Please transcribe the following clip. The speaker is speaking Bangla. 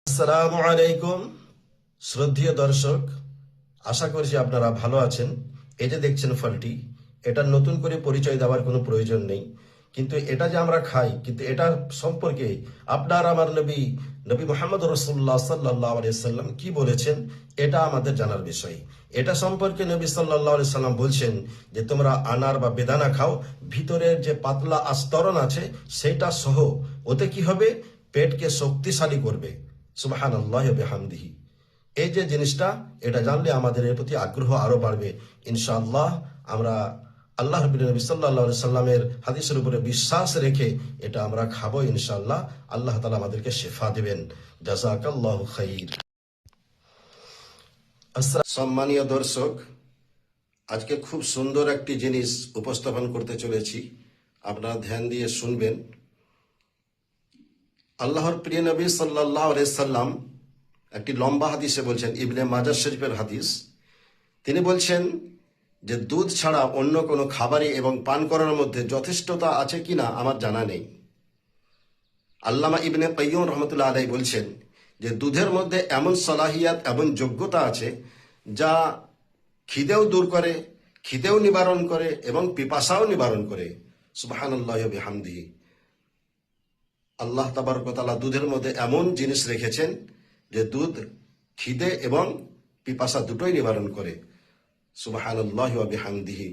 আসসালামু আলাইকুম শ্রদ্ধেয় দর্শক, আশা করছি আপনারা ভালো আছেন। এই যে দেখছেন ফলটি, এটা নতুন করে পরিচয় দেওয়ার কোনো প্রয়োজন নেই, কিন্তু এটা যে আমরা খাই, কিন্তু এটা সম্পর্কে আপনার আমার নবী নবী মোহাম্মদ রসুল্লাহ সাল্লাহ আলিয়াল্লাম কি বলেছেন, এটা আমাদের জানার বিষয়। এটা সম্পর্কে নবী সাল্লাহ আলি সাল্লাম বলছেন যে তোমরা আনার বা বেদানা খাও, ভিতরের যে পাতলা আস্তরণ আছে সেটা সহ, ওতে কি হবে, পেটকে শক্তিশালী করবে। সুবহানাল্লাহি ওয়া বিহামদিহি। এই যে জিনিসটা, এটা জানলে আমাদের এর প্রতি আগ্রহ আরো বাড়বে ইনশাআল্লাহ। আমরা আল্লাহ রাব্বুল নবী সাল্লাল্লাহু আলাইহি সাল্লামের হাদিসের উপরে বিশ্বাস রেখে এটা আমরা খাবো ইনশাআল্লাহ। আল্লাহ তাআলা আমাদেরকে শিফা দিবেন। জাযাকাল্লাহু খাইর। সম্মানীয় দর্শক, আজকে খুব সুন্দর একটি জিনিস উপস্থাপন করতে চলেছি, আপনারা ধ্যান দিয়ে শুনবেন। আল্লাহর প্রিয় নবী সাল্লাল্লাহু আলাইহি সাল্লাম একটি লম্বা হাদিসে বলছেন, ইবনে মাজাহ শরীফের হাদিস। তিনি বলছেন যে দুধ ছাড়া অন্য কোনো খাবারই এবং পান করার মধ্যে যথেষ্টতা আছে কিনা আমার জানা নেই। আল্লামা ইবনে কাইয়্যিম রহমতুল্লাহ আলাইহি বলছেন যে দুধের মধ্যে এমন সালাহিয়াত, এমন যোগ্যতা আছে যা খিদেও দূর করে, খিদেও নিবারণ করে এবং পিপাসাও নিবারণ করে। সুবহানাল্লাহি ওয়া বিহামদিহি। আল্লাহ তাবারক ওয়া তাআলা দুধের মধ্যে এমন জিনিস রেখেছেন যে দুধ খিদে এবং পিপাসা দুটোই নিবারণ করে। সুবহানাল্লাহি ওয়া বিহামদিহি।